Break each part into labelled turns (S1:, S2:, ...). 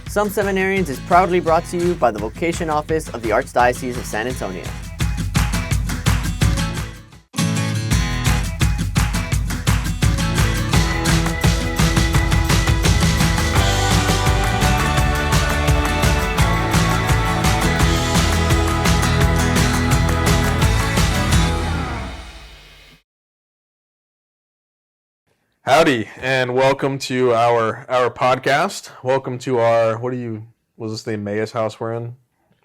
S1: Some Seminarians is proudly brought to you by the Vocation Office of the Archdiocese of San Antonio.
S2: Howdy, and welcome to our podcast. Welcome to our, was this the Emmaus house we're in,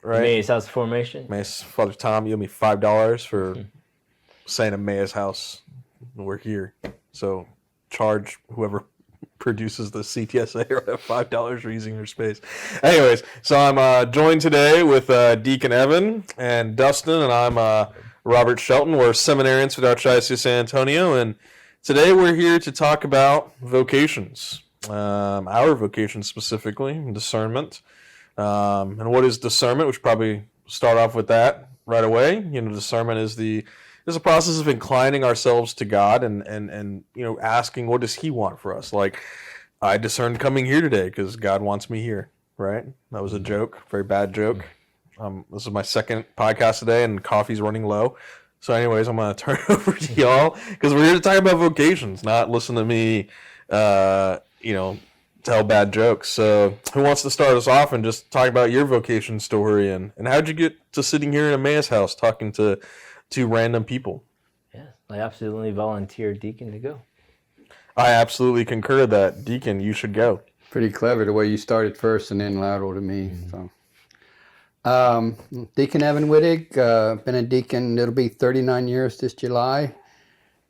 S2: right?
S3: Emmaus House Formation.
S2: Emmaus, Father Tom, you owe me $5 for saying Emmaus house. We're here. So charge whoever produces the CTSA or that $5 for using your space. Anyways, so I'm joined today with Deacon Evan and Dustin, and I'm Robert Shelton. We're seminarians for the Archdiocese of San Antonio, and today we're here to talk about vocations, our vocation specifically, discernment. And what is discernment? We should probably start off with that right away. Discernment is a process of inclining ourselves to God and asking, what does He want for us? Like, I discerned coming here today because God wants me here, right? That was a joke, very bad joke. This is my second podcast today, and coffee's running low. So anyways, I'm going to turn it over to y'all because we're here to talk about vocations, not listen to me, tell bad jokes. So who wants to start us off and just talk about your vocation story and how'd you get to sitting here in Emmaus house talking to random people?
S3: Yeah, I absolutely volunteered Deacon to go.
S2: I absolutely concur that, Deacon, you should go.
S4: Pretty clever the way you started first and then lateral to me. So. Deacon Evan Wittig, been a deacon, it'll be 39 years this July.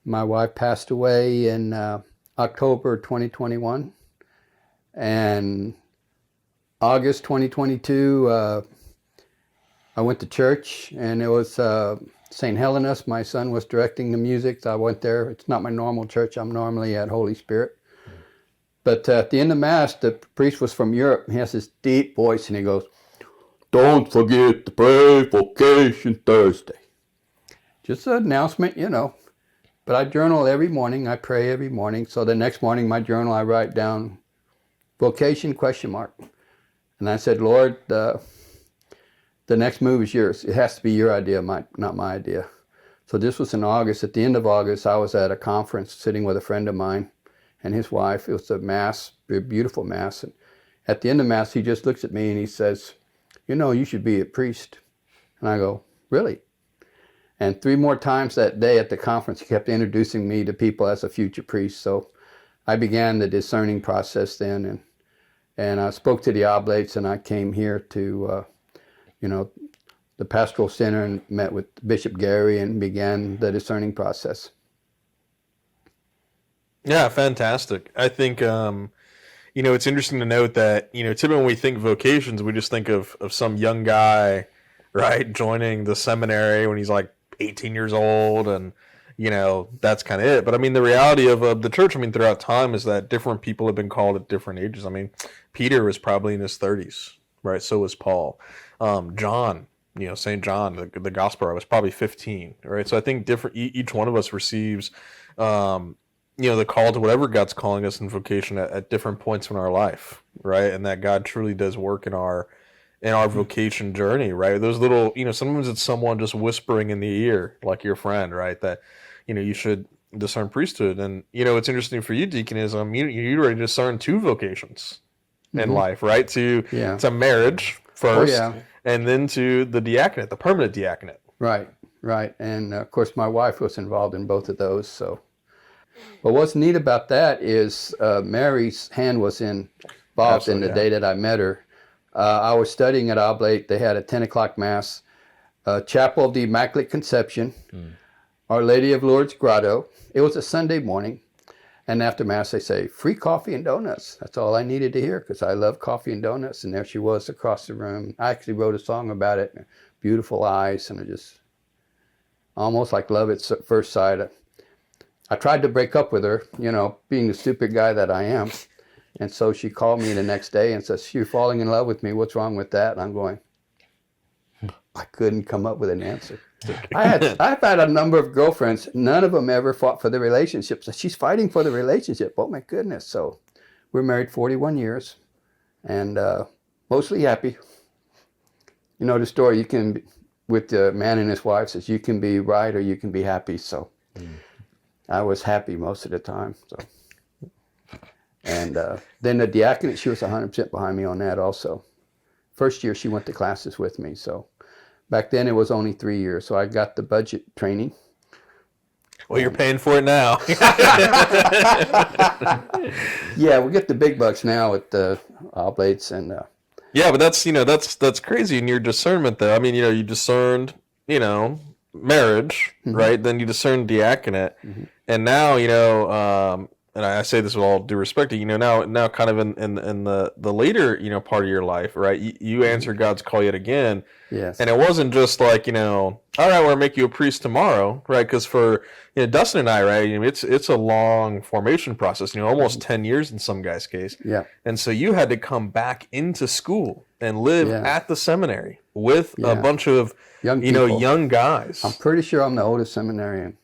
S4: My wife passed away in October 2021. And August 2022, I went to church, and it was St. Helena's. My son was directing the music, so I went there. It's not my normal church. I'm normally at Holy Spirit. But at the end of Mass, the priest was from Europe. He has this deep voice, and he goes, "Don't forget to pray Vocation Thursday." Just an announcement, But I journal every morning. I pray every morning. So the next morning, my journal, I write down vocation ? And I said, "Lord, the next move is yours. It has to be your idea, not my idea." So this was in August. At the end of August, I was at a conference sitting with a friend of mine and his wife. It was a Mass, a beautiful Mass. And at the end of Mass, he just looks at me and he says, "You should be a priest." And I go, "Really?" And 3 more times that day at the conference, he kept introducing me to people as a future priest. So I began the discerning process then, and I spoke to the oblates, and I came here to, the pastoral center and met with Bishop Gary and began the discerning process.
S2: Yeah, fantastic. I think, it's interesting to note that, typically when we think vocations, we just think of some young guy, right, joining the seminary when he's like 18 years old and, that's kind of it. But, the reality of the church, throughout time is that different people have been called at different ages. Peter was probably in his 30s, right? So was Paul. John, St. John, the gospel writer, was probably 15, right? So I think each one of us receives the call to whatever God's calling us in vocation at different points in our life, right? And that God truly does work in our vocation journey, right? Those little, sometimes it's someone just whispering in the ear, like your friend, right? That, you should discern priesthood. And, what's interesting for you, Deacon, is you already discern 2 vocations in life, right? To marriage first, and then to the diaconate, the permanent diaconate.
S4: Right. And, of course, my wife was involved in both of those, so. But what's neat about that is Mary's hand was involved in the day that I met her. I was studying at Oblate. They had a 10 o'clock Mass, Chapel of the Immaculate Conception, Our Lady of Lourdes Grotto. It was a Sunday morning. And after Mass, they say, "Free coffee and donuts." That's all I needed to hear because I love coffee and donuts. And there she was across the room. I actually wrote a song about it. Beautiful eyes, and I just almost like love at first sight. I tried to break up with her, being the stupid guy that I am. And so she called me the next day and says, "You're falling in love with me. What's wrong with that?" And I'm going, I couldn't come up with an answer. I've had a number of girlfriends. None of them ever fought for the relationship. So she's fighting for the relationship. Oh, my goodness. So we're married 41 years. And Mostly happy. You know the story, you can, with the man and his wife, says you can be right or you can be happy. So I was happy most of the time. So, and then the diaconate, she was 100% behind me on that also. First year she went to classes with me. So back then it was only 3 years. So I got the budget training.
S2: Well, you're paying for it now.
S4: Yeah, we get the big bucks now with the oblates and
S2: Yeah, but that's crazy in your discernment, though. I mean, you discerned, marriage, right? Then you discerned diaconate, and now, and I say this with all due respect to now kind of in the later part of your life, right? You answer God's call yet again,
S4: yes,
S2: and it wasn't just like all right, we're gonna make you a priest tomorrow, right? Because for Dustin and I, right, it's a long formation process, almost 10 years in some guy's case,
S4: yeah,
S2: and so you had to come back into school and live at the seminary with a bunch of young guys.
S4: I'm pretty sure I'm the oldest seminarian.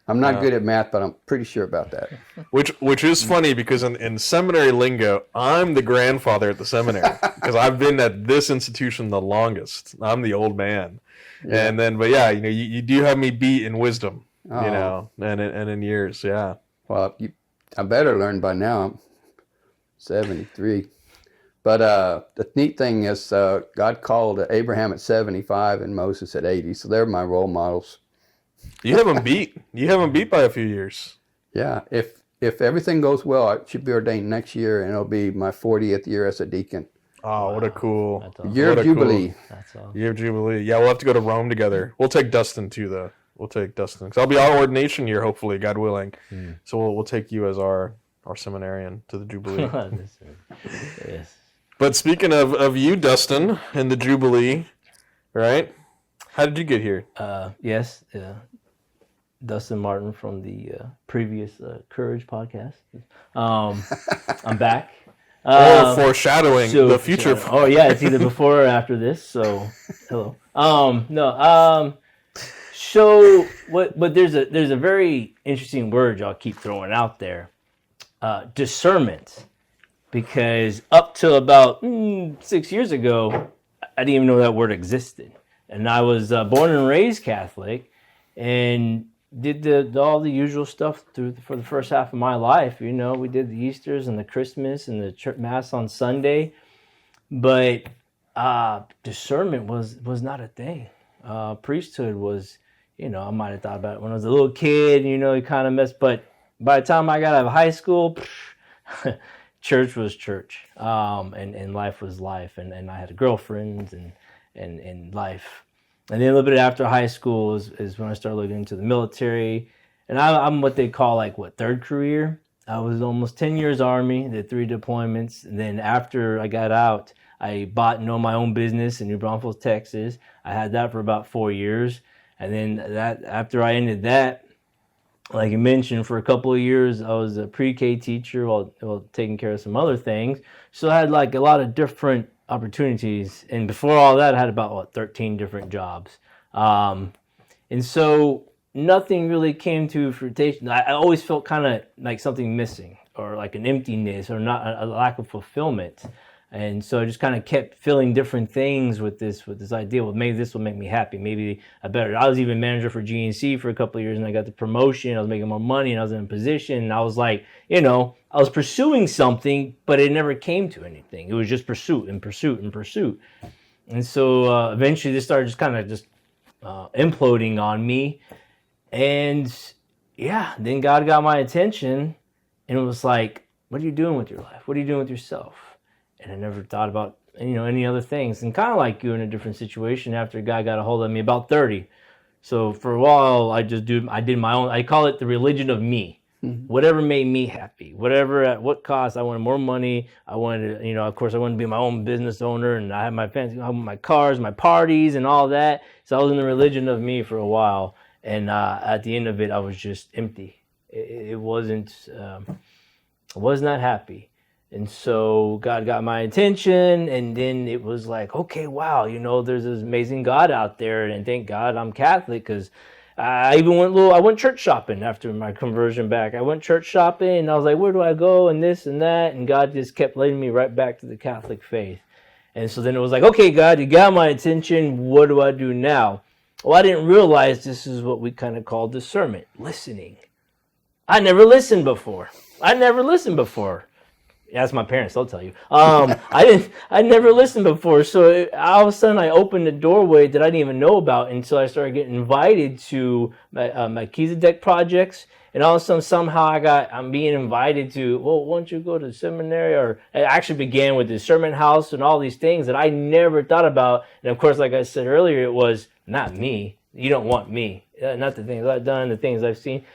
S4: I'm not good at math, but I'm pretty sure about that.
S2: Which is funny because in seminary lingo, I'm the grandfather at the seminary because I've been at this institution the longest. I'm the old man, and then you do have me beat in wisdom, and in years, yeah.
S4: Well, I better learn by now. I'm 73. But the neat thing is God called Abraham at 75 and Moses at 80, so they're my role models.
S2: You have them beat. You have them beat by a few years. Yeah.
S4: If everything goes well, I should be ordained next year, and it'll be my 40th year as a deacon.
S2: Oh, what a cool
S3: awesome.
S4: Year of Jubilee.
S3: That's awesome.
S2: Year of Jubilee. Yeah, we'll have to go to Rome together. We'll take Dustin too, though. We'll take Dustin because I'll be our ordination year, hopefully, God willing. So we'll take you as our seminarian to the Jubilee.
S3: Yes.
S2: But speaking of you, Dustin, and the Jubilee, right? How did you get here?
S3: Yes, Dustin Martin from the previous Courage podcast. I'm back.
S2: Foreshadowing the future.
S3: Oh yeah, it's either before or after this. So hello. So what? But there's a very interesting word y'all keep throwing out there, discernment. Because up till about 6 years ago, I didn't even know that word existed. And I was born and raised Catholic, and did all the usual stuff for the first half of my life. We did the Easters and the Christmas and the church mass on Sunday, but discernment was not a thing. Priesthood was, I might have thought about it when I was a little kid. You kind of missed, but by the time I got out of high school, church was church, and life was life, and I had girlfriends and life. And then a little bit after high school is when I started looking into the military. And I'm what they call third career. I was almost 10 years Army, did 3 deployments. And then after I got out, I bought and owned my own business in New Braunfels, Texas. I had that for about 4 years. And then after I ended that, like you mentioned, for a couple of years, I was a pre-K teacher while taking care of some other things. So I had a lot of different opportunities. And before all that, I had about 13 different jobs. And so nothing really came to fruition. I always felt kind of like something missing, or like an emptiness, or not a lack of fulfillment. And so I just kind of kept filling different things with this idea. Well, maybe this will make me happy. Maybe I was even manager for GNC for a couple of years, and I got the promotion. I was making more money, and I was in a position. And I was like, I was pursuing something, but it never came to anything. It was just pursuit and pursuit and pursuit. And so eventually this started just kind of imploding on me. And then God got my attention, and it was like, what are you doing with your life? What are you doing with yourself? And I never thought about, any other things. And kind of like you, in a different situation, after a guy got a hold of me, about 30. So for a while, I did my own, I call it the religion of me. Mm-hmm. Whatever made me happy, whatever, at what cost. I wanted more money. I wanted to, of course, I wanted to be my own business owner, and I had my fancy, my cars, my parties, and all that. So I was in the religion of me for a while. And at the end of it, I was just empty. It wasn't, I was not happy. And so God got my attention, and then it was like, okay, wow, there's this amazing God out there, and thank God I'm Catholic, because I went church shopping after my conversion back. I went church shopping, and I was like, where do I go, and this and that, and God just kept leading me right back to the Catholic faith. And so then it was like, okay, God, you got my attention. What do I do now? Well, I didn't realize this is what we kind of call discernment, listening. I never listened before. Ask my parents; they'll tell you. I never listened before. So all of a sudden, I opened a doorway that I didn't even know about until I started getting invited to Melchizedek projects. And all of a sudden, somehow I'm being invited to, well, why don't you go to seminary? Or it actually began with the sermon house and all these things that I never thought about. And of course, like I said earlier, it was not me. You don't want me. Not the things I've done, the things I've seen.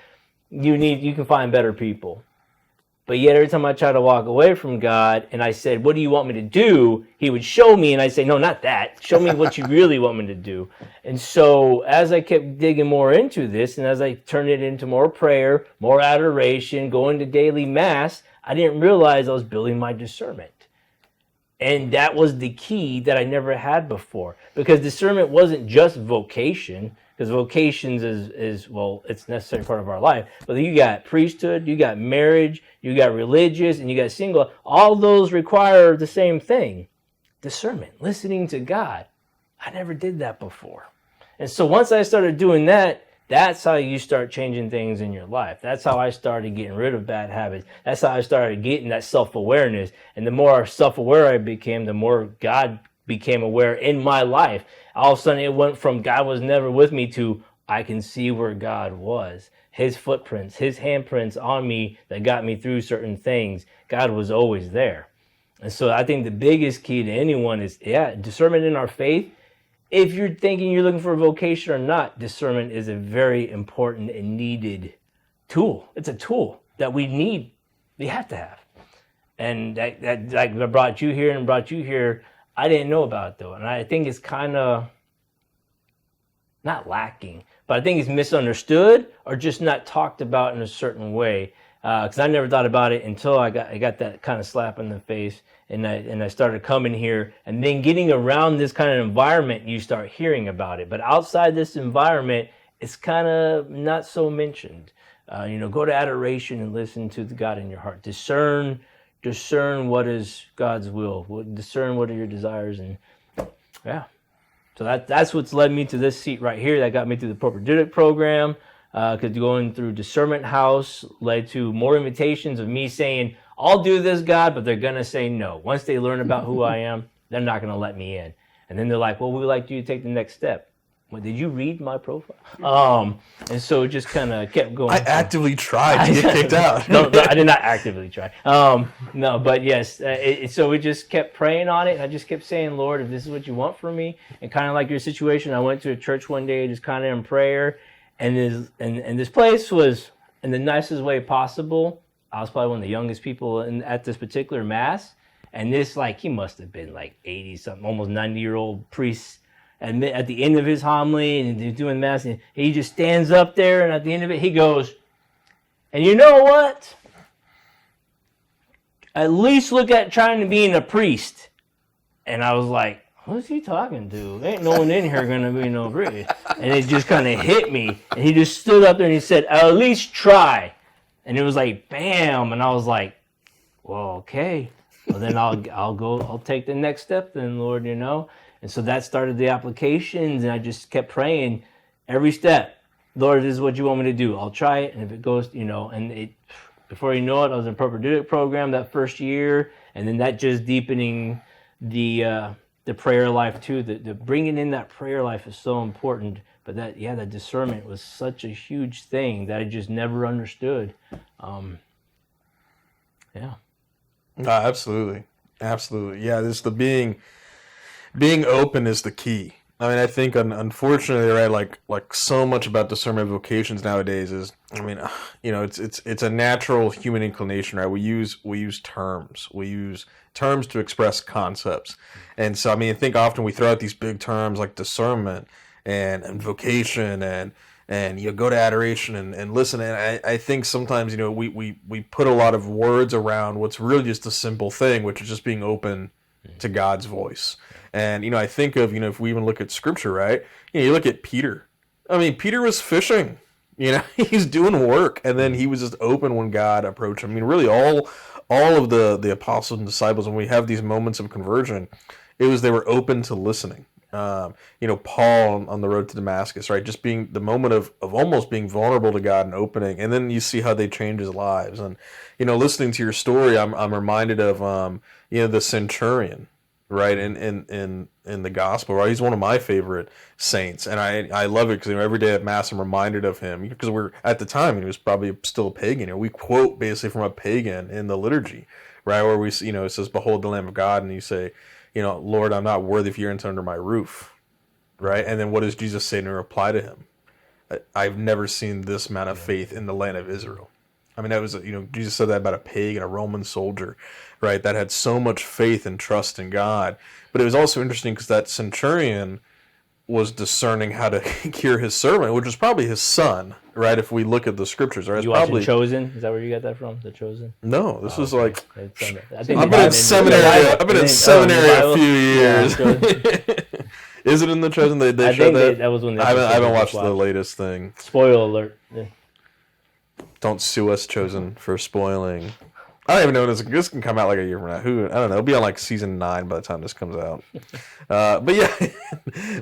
S3: You can find better people. But yet every time I try to walk away from God and I said, what do you want me to do? He would show me and I'd say, no, not that. Show me what you really want me to do. And so as I kept digging more into this and as I turned it into more prayer, more adoration, going to daily mass, I didn't realize I was building my discernment. And that was the key that I never had before. Because discernment wasn't just vocation. Because vocations is well, it's a necessary part of our life. But you got priesthood, you got marriage, you got religious, and you got single. All those require the same thing. Discernment, listening to God. I never did that before. And so once I started doing that, that's how you start changing things in your life. That's how I started getting rid of bad habits. That's how I started getting that self-awareness. And the more self-aware I became, the more God became aware in my life. All of a sudden it went from God was never with me to I can see where God was. His footprints, his handprints on me that got me through certain things. God was always there. And so I think the biggest key to anyone is, discernment in our faith. If you're thinking you're looking for a vocation or not, discernment is a very important and needed tool. It's a tool that we have to have. And that like I brought you here, I didn't know about it though. And I think it's kind of not lacking, but I think it's misunderstood or just not talked about in a certain way. Because I never thought about it until I got that kind of slap in the face, and I started coming here, and then getting around this kind of environment, you start hearing about it. But outside this environment, it's kind of not so mentioned. Go to adoration and listen to the God in your heart. Discern what is God's will. Discern what are your desires, and yeah. So that's what's led me to this seat right here. That got me through the propedeutic program. Because going through Discernment House led to more invitations of me saying, I'll do this, God, but they're going to say no. Once they learn about who I am, they're not going to let me in. And then they're like, well, we would like you to take the next step. Well, did you read my profile? And so it just kind of kept going.
S2: I actively tried to get kicked out.
S3: No, I did not actively try. No, but yes. So we just kept praying on it. And I just kept saying, Lord, if this is what you want from me, and kind of like your situation, I went to a church one day just kind of in prayer. And this place was in the nicest way possible. I was probably one of the youngest people at this particular mass. And this, he must have been 80-something, almost 90-year-old priest. And at the end of his homily, and he's doing mass, and he just stands up there, and at the end of it, he goes, and you know what? At least look at trying to be a priest. And I was like, who's he talking to? Ain't no one in here gonna be no priest. And it just kind of hit me. And he just stood up there and he said, at least try. And it was like, bam. And I was like, well, okay. Well, then I'll take the next step then, Lord, And so that started the applications, and I just kept praying every step. Lord, this is what you want me to do. I'll try it. And if it goes, before you know it, I was in a propedeutic program that first year. And then that just deepening the prayer life too. The bringing in that prayer life is so important. But that discernment was such a huge thing that I just never understood.
S2: Absolutely. Yeah, this the being open is the key. I mean, I think unfortunately, right, like so much about discernment vocations nowadays is, it's a natural human inclination, right? We use terms. We use terms to express concepts. And so, I think often we throw out these big terms like discernment and vocation and go to adoration and listen. And I think sometimes, we put a lot of words around what's really just a simple thing, which is just being open to God's voice. And, I think of, if we even look at scripture, right? You look at Peter. Peter was fishing, he's doing work. And then he was just open when God approached him. Really all of the apostles and disciples, when we have these moments of conversion, It was they were open to listening. Paul on the road to Damascus, right? Just being the moment of almost being vulnerable to God and opening, and then you see how they change his lives. And listening to your story, I'm reminded of the centurion, right? In the gospel, right? He's one of my favorite saints, and I love it because every day at Mass I'm reminded of him because we're at the time he was probably still a pagan. We quote basically from a pagan in the liturgy, right? Where we it says, "Behold the Lamb of God," and you say, Lord, I'm not worthy if you're under my roof, right? And then what does Jesus say in reply to him? I've never seen this amount of faith in the land of Israel. I mean, that was, Jesus said that about a pagan, a Roman soldier, right? That had so much faith and trust in God. But it was also interesting because that centurion was discerning how to cure his servant, which was probably his son, right? If we look at the scriptures, right?
S3: You watching Chosen? Is that where you got that from? The Chosen?
S2: No, this was like
S3: I've
S2: been in seminary. I've been in seminary a few years. Is it in the Chosen? They showed that.
S3: That was when
S2: I haven't watched the latest thing.
S3: Spoiler alert! Yeah.
S2: Don't sue us, Chosen, for spoiling. I don't even know when this can come out like a year from now. I don't know. It'll be on like season 9 by the time this comes out. But yeah,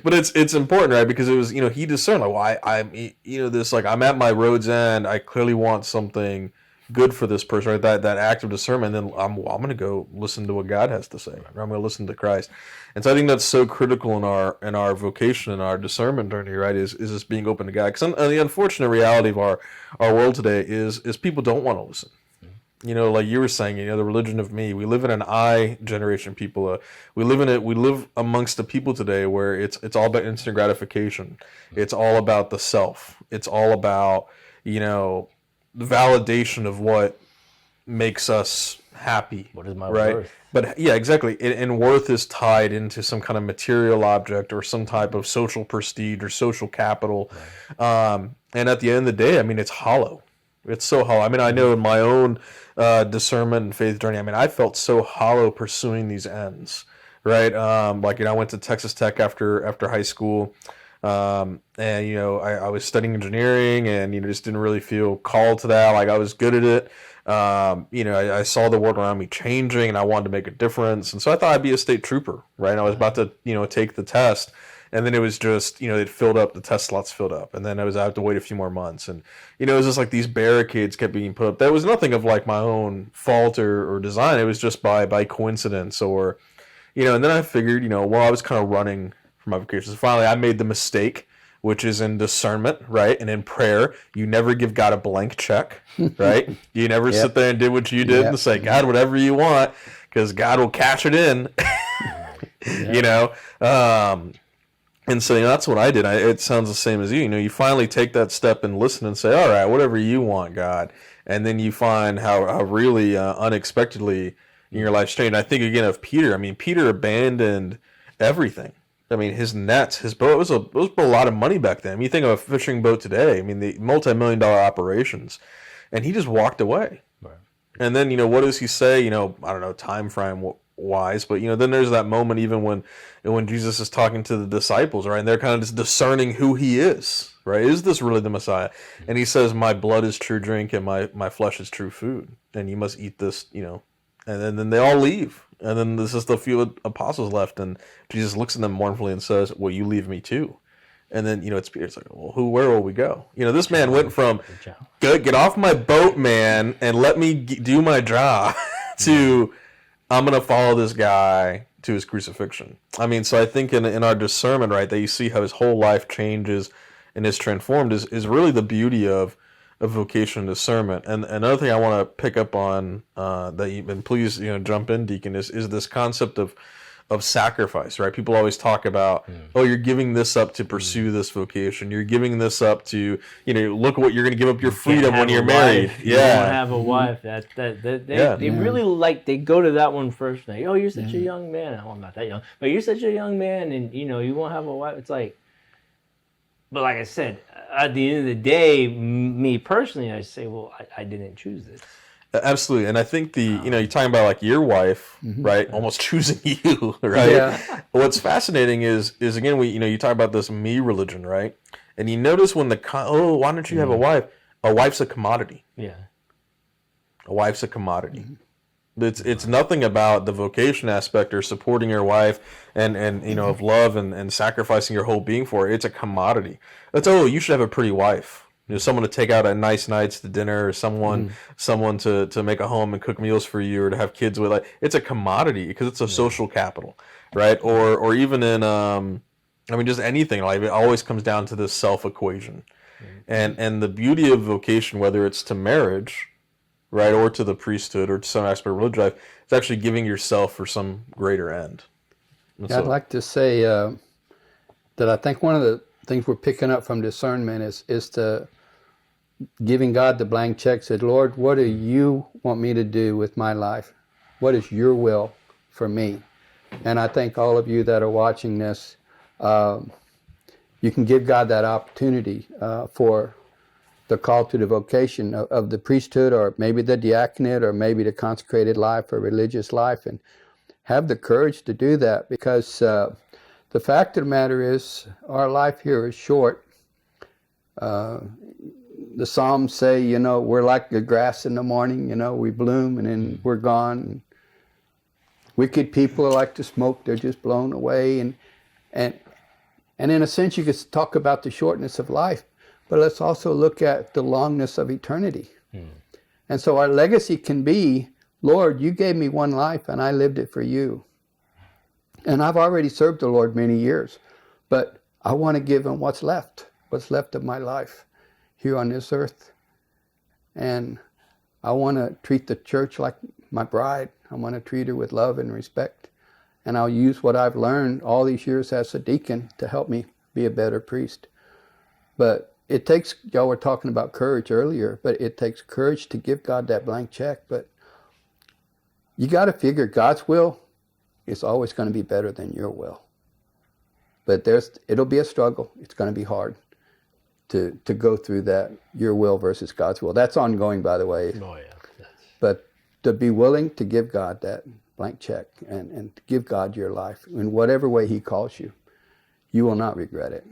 S2: but it's important, right? Because it was he discerned like, well, I'm this like I'm at my road's end. I clearly want something good for this person, right? That act of discernment. And then I'm going to go listen to what God has to say. Right? I'm going to listen to Christ. And so I think that's so critical in our vocation and our discernment journey, right? Is this being open to God? Because the unfortunate reality of our world today is people don't want to listen. Like you were saying, the religion of me. We live in an I generation people. We live amongst the people today where it's all about instant gratification. It's all about the self. It's all about the validation of what makes us happy.
S3: What is my
S2: right?
S3: worth?
S2: But yeah, exactly. And worth is tied into some kind of material object or some type of social prestige or social capital. Right. And at the end of the day, it's hollow. It's so hollow. I know in my own discernment and faith journey, I felt so hollow pursuing these ends, right? I went to Texas Tech after high school, and I was studying engineering, and just didn't really feel called to that. Like I was good at it. I saw the world around me changing, and I wanted to make a difference, and so I thought I'd be a state trooper, right? And I was about to take the test. And then it was just, it filled up, the test slots filled up. And then I have to wait a few more months. And, it was just like these barricades kept being put up. That was nothing of like my own fault or design. It was just by coincidence or, and then I figured, while I was kind of running for my vocation. So finally I made the mistake, which is in discernment, right? And in prayer, you never give God a blank check, right? You never sit there and did what you did and say, God, whatever you want, because God will cash it in, And so that's what I did. It sounds the same as you. You finally take that step and listen and say, all right, whatever you want, God. And then you find how really unexpectedly your life's changed. I think, again, of Peter. Peter abandoned everything. His nets, his boat, it was a lot of money back then. You think of a fishing boat today. The multi-million-dollar operations. And he just walked away. Right. And then, what does he say? I don't know, time frame wise, but then there's that moment even when Jesus is talking to the disciples, right, and they're kind of just discerning who he is, right? Is this really the Messiah? And he says, my blood is true drink and my flesh is true food, and you must eat this, and then they all leave, and then this is the few apostles left, and Jesus looks at them mournfully and says, well, you leave me too. And then, it's Peter. It's like, well, where will we go? This man went from, get off my boat, man, and let me do my job, to, I'm going to follow this guy to his crucifixion. So I think in our discernment, right, that you see how his whole life changes and is transformed is really the beauty of vocation and discernment. And another thing I want to pick up on that you've been, please, jump in, Deacon, is this concept of sacrifice, right? People always talk about, oh, you're giving this up to pursue this vocation. You're giving this up to, look at what you're going to give up your freedom when you're married.
S3: You don't have a wife. They really they go to that one first. Like, oh, you're such a young man. Oh, I'm not that young, but you're such a young man, and you won't have a wife. It's like, but like I said, at the end of the day, me personally, I say, well, I didn't choose this.
S2: Absolutely, and I think you're talking about like your wife, right? Almost choosing you, right? Yeah. What's fascinating is again, you talk about this me religion, right? And you notice when why don't you have a wife? A wife's a commodity.
S3: Yeah.
S2: A wife's a commodity. It's nothing about the vocation aspect or supporting your wife and of love and sacrificing your whole being for it. It's a commodity. That's you should have a pretty wife. Someone to take out at nice nights to dinner, or someone to make a home and cook meals for you, or to have kids with. It's a commodity because it's a social capital, right? Or even in just anything. It always comes down to this self equation, and the beauty of vocation, whether it's to marriage, right, or to the priesthood, or to some aspect of religion life, it's actually giving yourself for some greater end.
S4: I'd like to say that I think one of the things we're picking up from discernment is to giving God the blank check. Said, Lord, what do you want me to do with my life? What is your will for me? And I think all of you that are watching this, you can give God that opportunity for the call to the vocation of the priesthood, or maybe the diaconate, or maybe the consecrated life or religious life, and have the courage to do that, because the fact of the matter is our life here is short. The Psalms say, we're like the grass in the morning, we bloom and then we're gone. Wicked people are like the smoke, they're just blown away. And in a sense, you could talk about the shortness of life, but let's also look at the longness of eternity. And so our legacy can be, Lord, you gave me one life and I lived it for you. And I've already served the Lord many years, but I want to give him what's left of my life here on this earth. And I want to treat the church like my bride. I want to treat her with love and respect. And I'll use what I've learned all these years as a deacon to help me be a better priest. But it takes, y'all were talking about courage earlier, but it takes courage to give God that blank check. But you got to figure God's will is always going to be better than your will. But it'll be a struggle. It's going to be hard to go through that, your will versus God's will. That's ongoing, by the way.
S3: Oh, yeah.
S4: But to be willing to give God that blank check and to give God your life in whatever way he calls you, you will not regret it.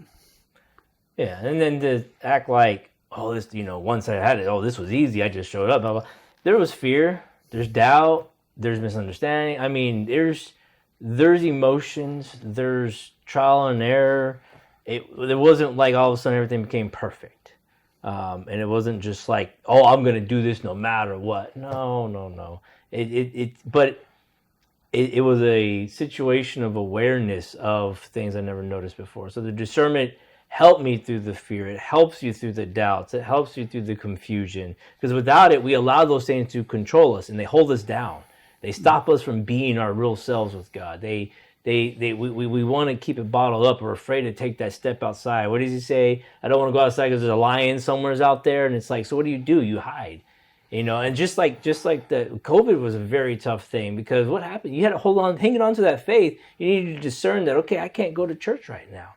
S3: Yeah, and then to act like, this, once I had it, this was easy, I just showed up, blah, blah. There was fear, there's doubt, there's misunderstanding. I mean, there's emotions, there's trial and error. It wasn't like all of a sudden everything became perfect. And it wasn't just like, I'm going to do this no matter what. No. But it was a situation of awareness of things I never noticed before. So the discernment helped me through the fear. It helps you through the doubts. It helps you through the confusion. Because without it, we allow those things to control us, and they hold us down. They stop us from being our real selves with God. We want to keep it bottled up. We're afraid to take that step outside. What does he say? I don't want to go outside because there's a lion somewhere out there. And it's like, so what do? You hide. And just like the COVID was a very tough thing, because what happened? You had to hanging on to that faith. You needed to discern that, okay, I can't go to church right now.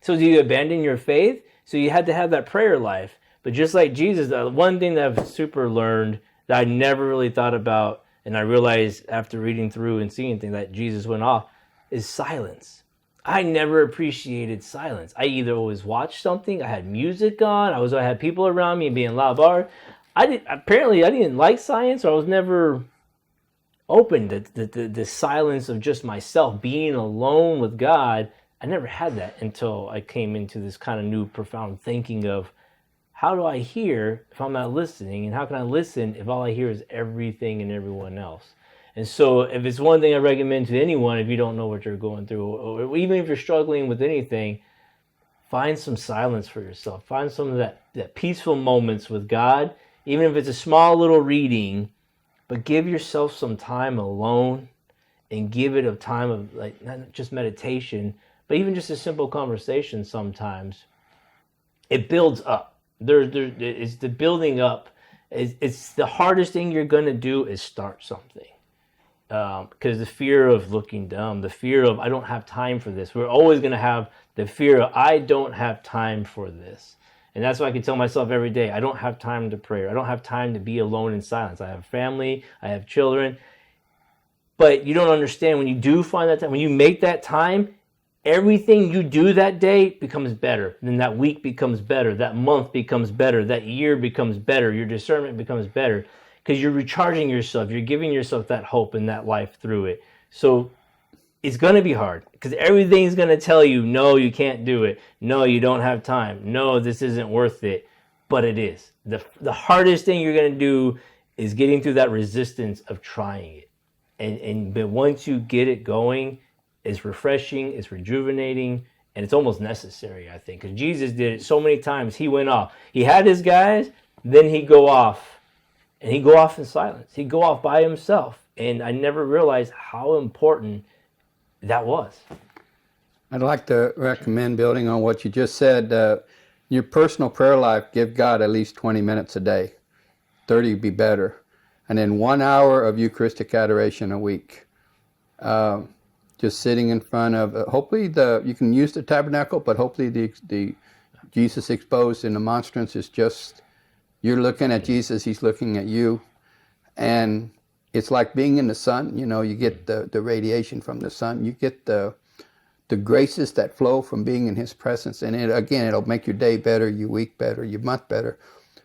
S3: So do you abandon your faith? So you had to have that prayer life. But just like Jesus, the one thing that I've super learned that I never really thought about, and I realized after reading through and seeing things that Jesus went off, is silence. I never appreciated silence. I either always watched something, I had music on, I had people around me being loud bar. I didn't like science, or I was never open to the silence of just myself, being alone with God. I never had that until I came into this kind of new profound thinking of, how do I hear if I'm not listening? And how can I listen if all I hear is everything and everyone else? And so if it's one thing I recommend to anyone, if you don't know what you're going through, or even if you're struggling with anything, find some silence for yourself. Find some of that peaceful moments with God, even if it's a small little reading, but give yourself some time alone, and give it a time of not just meditation, but even just a simple conversation sometimes. It builds up. It's the building up. It's the hardest thing you're going to do is start something. Because the fear of looking dumb, the fear of I don't have time for this. We're always going to have the fear of I don't have time for this. And that's why I can tell myself every day, I don't have time to pray. I don't have time to be alone in silence. I have family. I have children. But you don't understand, when you do find that time, when you make that time, everything you do that day becomes better. Then that week becomes better. That month becomes better. That year becomes better. Your discernment becomes better. because you're recharging yourself. You're giving yourself that hope and that life through it. So it's going to be hard because everything's going to tell you, no, you can't do it. No, you don't have time. No, this isn't worth it. But it is. The hardest thing you're going to do is getting through that resistance of trying it. But once you get it going, it's refreshing, it's rejuvenating, and it's almost necessary, I think. Because Jesus did it so many times. He went off. He had his guys, then he'd go off. And he'd go off in silence. He'd go off by himself. And I never realized how important that was.
S4: I'd like to recommend, building on what you just said, your personal prayer life, give God at least 20 minutes a day. 30 would be better. And then 1 hour of Eucharistic adoration a week. Just sitting in front of, hopefully you can use the tabernacle, but hopefully the Jesus exposed in the monstrance is just, you're looking at Jesus, he's looking at you. And it's like being in the sun. You know, you get the radiation from the sun. You get the graces that flow from being in his presence. And it'll make your day better, your week better, your month better.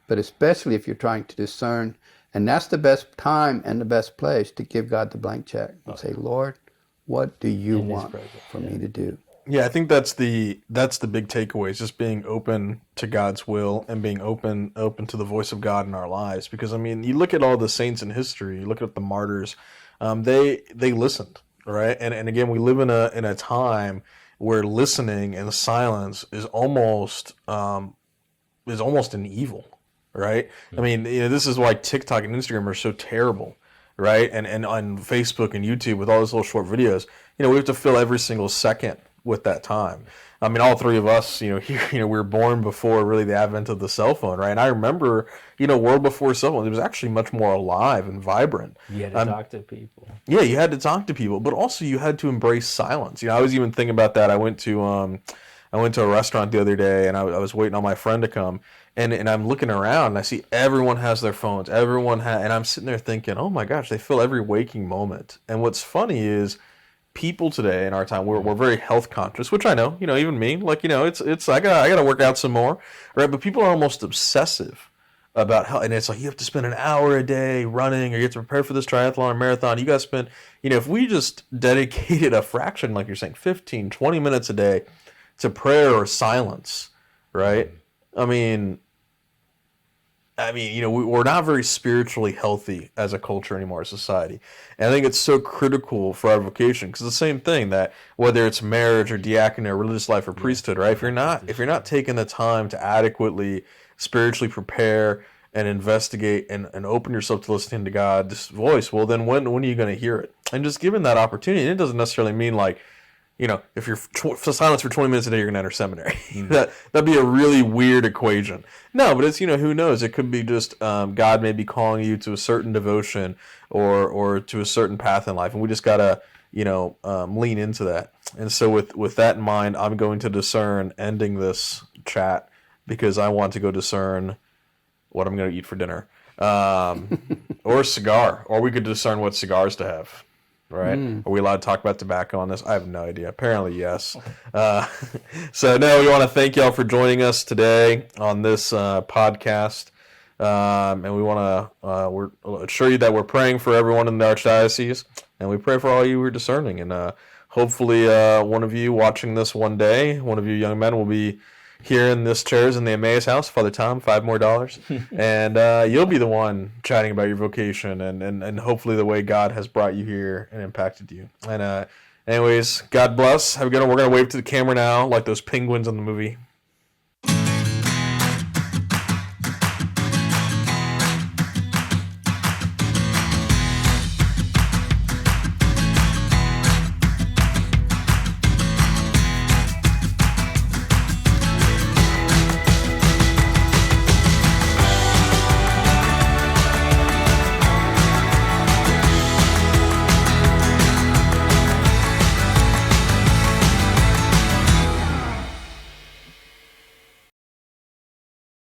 S4: But especially if you're trying to discern. And that's the best time and the best place to give God the blank check and say, Lord, what do you want for me to do?
S2: Yeah, I think that's the big takeaway, is just being open to God's will and being open to the voice of God in our lives. Because, I mean, you look at all the saints in history, you look at the martyrs, they listened, right? And again, we live in a time where listening and silence is almost an evil, right? I mean, this is why TikTok and Instagram are so terrible, right? And on Facebook and YouTube with all those little short videos, we have to fill every single second with that time. I mean, all three of us, here, we were born before really the advent of the cell phone, right? And I remember, world before cell phone, it was actually much more alive and vibrant.
S3: You had to talk to people.
S2: Yeah, you had to talk to people, but also you had to embrace silence. I was even thinking about that. I went to a restaurant the other day, and I was waiting on my friend to come, and I'm looking around, and I see everyone has their phones. And I'm sitting there thinking, oh my gosh, they fill every waking moment. And what's funny is, people today in our time, we're very health conscious, which I know, even me, it's I gotta work out some more, right? But people are almost obsessive about health, and it's like you have to spend an hour a day running, or you have to prepare for this triathlon or marathon. You got to spend, if we just dedicated a fraction, like you're saying, 15, 20 minutes a day to prayer or silence, right? I mean, we're not very spiritually healthy as a culture anymore, as a society. And I think it's so critical for our vocation, because the same thing, that whether it's marriage or diaconate or religious life or priesthood, right? If you're not taking the time to adequately spiritually prepare and investigate and open yourself to listening to God's voice, well, then when are you going to hear it? And just given that opportunity, and it doesn't necessarily mean like, if you're silence for 20 minutes a day, you're going to enter seminary. That'd be a really weird equation. No, but it's, who knows? It could be just God may be calling you to a certain devotion or to a certain path in life. And we just got to, lean into that. And so with that in mind, I'm going to discern ending this chat, because I want to go discern what I'm going to eat for dinner. Or a cigar. Or we could discern what cigars to have. Right? Are we allowed to talk about tobacco on this? I have no idea. Apparently, yes. So, no, we want to thank y'all for joining us today on this podcast. And we want to assure you that we're praying for everyone in the Archdiocese. And we pray for all you who are discerning. And hopefully one of you watching this one day, one of you young men will be here in this chairs in the Emmaus house. Father Tom, $5 more. And you'll be the one chatting about your vocation and hopefully the way God has brought you here and impacted you. And anyways, God bless. Have a good one. We're going to wave to the camera now like those penguins in the movie.